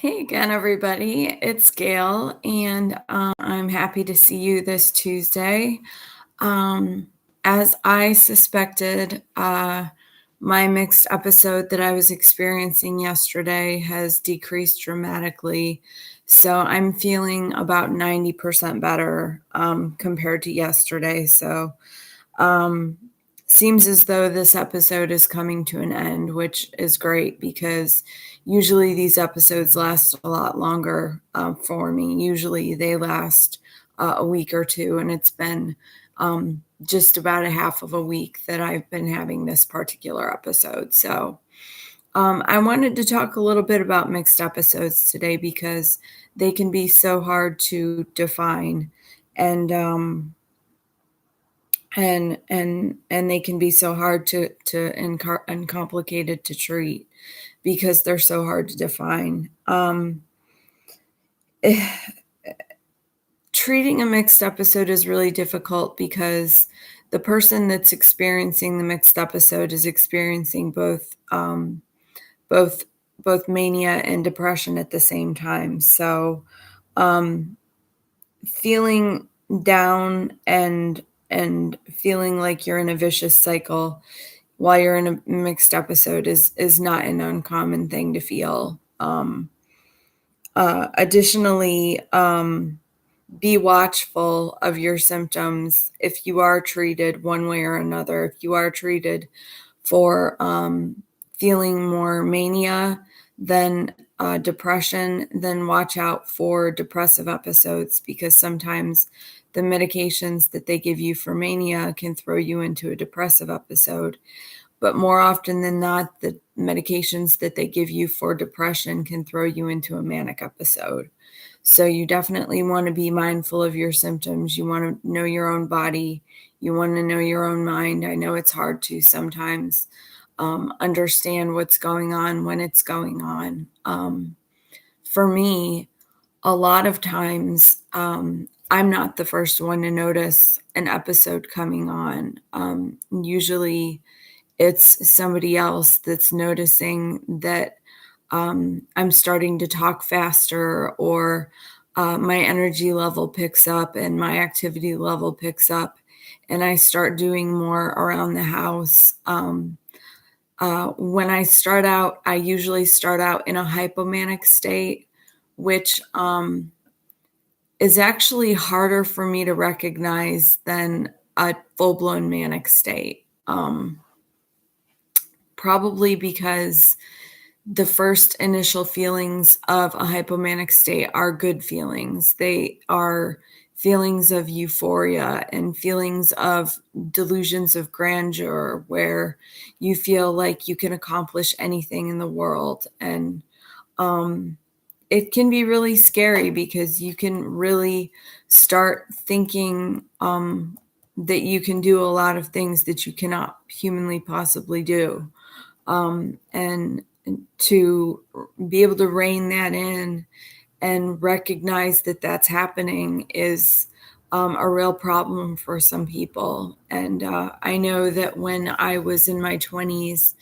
Hey again, everybody. It's Gail, and I'm happy to see you this Tuesday. Um, as I suspected, my mixed episode that I was experiencing yesterday has decreased dramatically. So I'm feeling about 90% better compared to yesterday. So um, seems as though this episode is coming to an end, which is great because usually these episodes last a lot longer for me. Usually they last a week or two, and it's been just about a half of a week that I've been having this particular episode. So I wanted to talk a little bit about mixed episodes today because they can be so hard to define. And and they can be so hard and complicated to treat because they're so hard to define. Treating a mixed episode is really difficult because the person that's experiencing the mixed episode is experiencing both both mania and depression at the same time. So um, feeling down and feeling like you're in a vicious cycle while you're in a mixed episode is not an uncommon thing to feel. Additionally, be watchful of your symptoms if you are treated one way or another. If you are treated for feeling more mania than depression, then watch out for depressive episodes because sometimes the medications that they give you for mania can throw you into a depressive episode. But more often than not, the medications that they give you for depression can throw you into a manic episode. So you definitely want to be mindful of your symptoms. You want to know your own body. You want to know your own mind. I know it's hard to sometimes understand what's going on when it's going on. For me, a lot of times, I'm not the first one to notice an episode coming on. Usually, it's somebody else that's noticing that I'm starting to talk faster, or my energy level picks up and my activity level picks up, and I start doing more around the house. When I start out, I usually start out in a hypomanic state, which is actually harder for me to recognize than a full blown manic state. Probably because the first initial feelings of a hypomanic state are good feelings. They are feelings of euphoria and feelings of delusions of grandeur where you feel like you can accomplish anything in the world. And it can be really scary because you can really start thinking that you can do a lot of things that you cannot humanly possibly do. And to be able to rein that in and recognize that that's happening is a real problem for some people. And I know that when I was in my 20s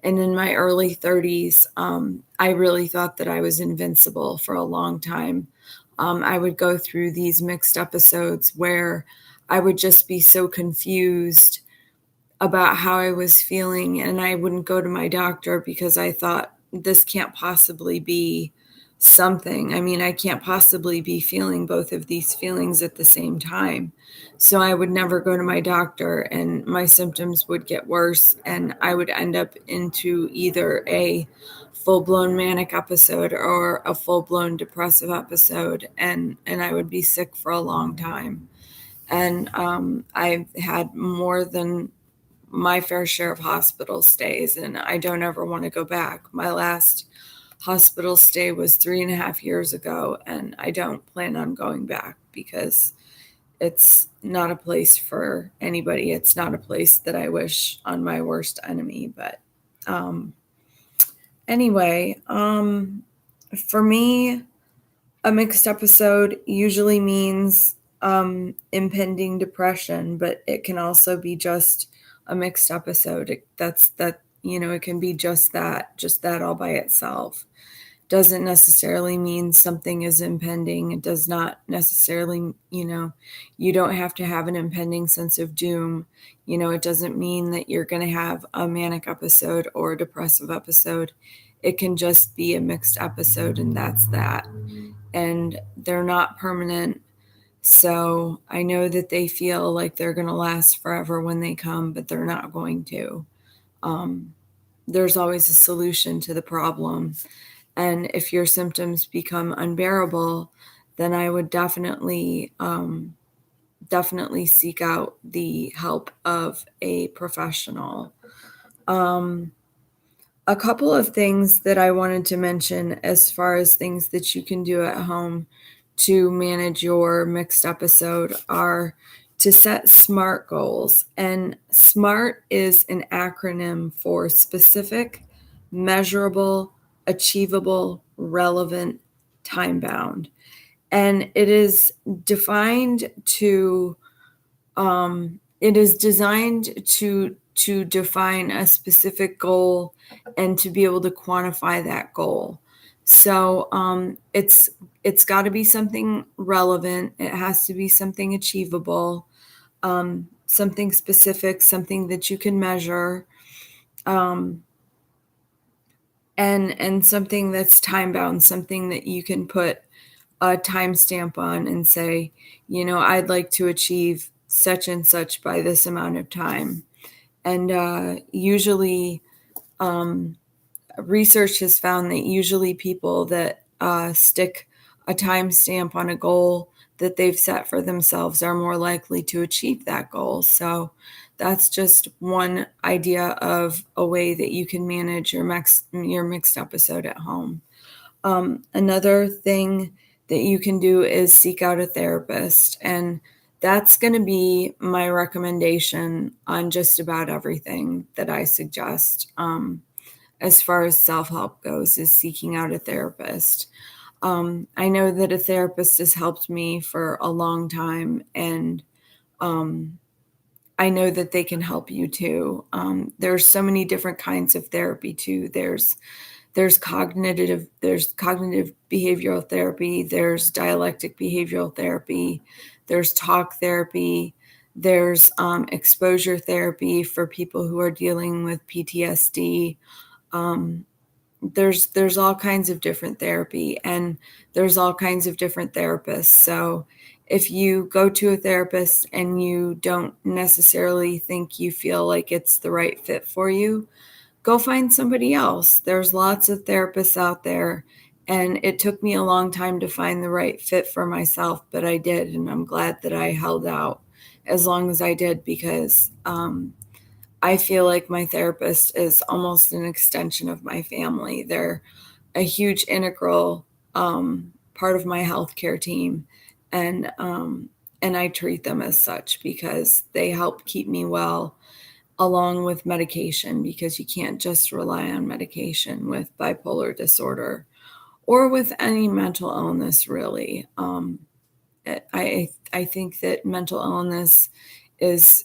and in my early 30s, I really thought that I was invincible for a long time. I would go through these mixed episodes where I would just be so confused about how I was feeling, and I wouldn't go to my doctor because I thought this can't possibly be something. I mean, I can't possibly be feeling both of these feelings at the same time. So I would never go to my doctor, and my symptoms would get worse, and I would end up into either a full-blown manic episode or a full-blown depressive episode, and I would be sick for a long time. And I've had more than my fair share of hospital stays, and I don't ever want to go back. My last hospital stay was 3.5 years ago, and I don't plan on going back because it's not a place for anybody. It's not a place that I wish on my worst enemy. But um, anyway, for me, a mixed episode usually means impending depression, but it can also be just a mixed episode. It can be just that all by itself. doesn't necessarily mean something is impending. It does not necessarily, you don't have to have an impending sense of doom. It doesn't mean that you're going to have a manic episode or a depressive episode. It can just be a mixed episode, and that's that. And they're not permanent. So I know that they feel like they're going to last forever when they come, but they're not going to. There's always a solution to the problem. And if your symptoms become unbearable, then I would definitely seek out the help of a professional. A couple of things that I wanted to mention as far as things that you can do at home to manage your mixed episode are to set SMART goals. And SMART is an acronym for specific, measurable, achievable, relevant, time bound. And it is defined to it is designed to define a specific goal and to be able to quantify that goal. So it's got to be something relevant. It has to be something achievable, something specific, something that you can measure, and something that's time bound, something that you can put a timestamp on and say, I'd like to achieve such and such by this amount of time. And usually, research has found that usually people that stick a timestamp on a goal that they've set for themselves are more likely to achieve that goal. So that's just one idea of a way that you can manage your mixed episode at home. Another thing that you can do is seek out a therapist, and that's going to be my recommendation on just about everything that I suggest. As far as self-help goes, is seeking out a therapist. I know that a therapist has helped me for a long time, and I know that they can help you too. There's so many different kinds of therapy too. There's cognitive behavioral therapy, there's dialectic behavioral therapy, there's talk therapy, there's exposure therapy for people who are dealing with PTSD. There's all kinds of different therapy, and there's all kinds of different therapists. So if you go to a therapist and you don't necessarily think you feel like it's the right fit for you, go find somebody else. There's lots of therapists out there, and it took me a long time to find the right fit for myself, but I did, and I'm glad that I held out as long as I did, because I feel like my therapist is almost an extension of my family. They're a huge integral part of my healthcare team, and I treat them as such because they help keep me well, along with medication, because you can't just rely on medication with bipolar disorder or with any mental illness, really. I think that mental illness is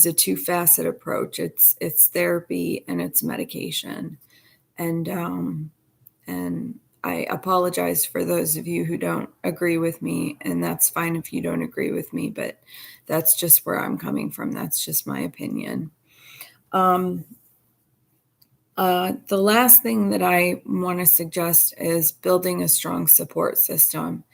a two-facet approach. It's therapy and it's medication, and I apologize for those of you who don't agree with me, and that's fine if you don't agree with me, but that's just where I'm coming from. That's just my opinion. The last thing that I want to suggest is building a strong support system.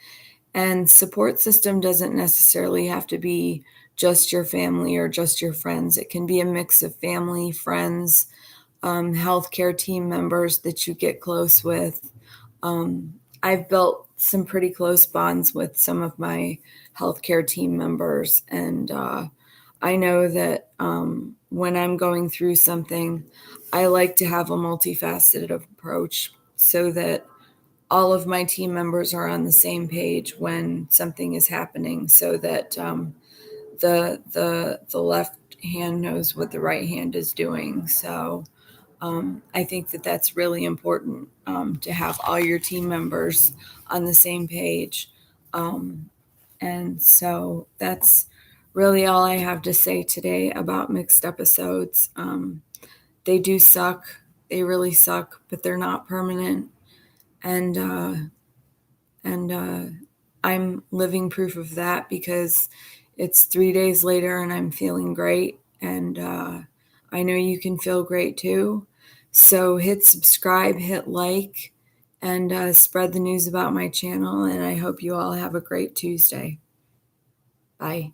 And support system doesn't necessarily have to be just your family or just your friends. It can be a mix of family, friends, healthcare team members that you get close with. I've built some pretty close bonds with some of my healthcare team members, and I know that when I'm going through something, I like to have a multifaceted approach so that all of my team members are on the same page when something is happening, so that the left hand knows what the right hand is doing. So I think that that's really important, to have all your team members on the same page. And so that's really all I have to say today about mixed episodes. They do suck. They really suck, but they're not permanent. And I'm living proof of that because it's 3 days later and I'm feeling great. And I know you can feel great too. So hit subscribe, hit like, and spread the news about my channel. And I hope you all have a great Tuesday. Bye.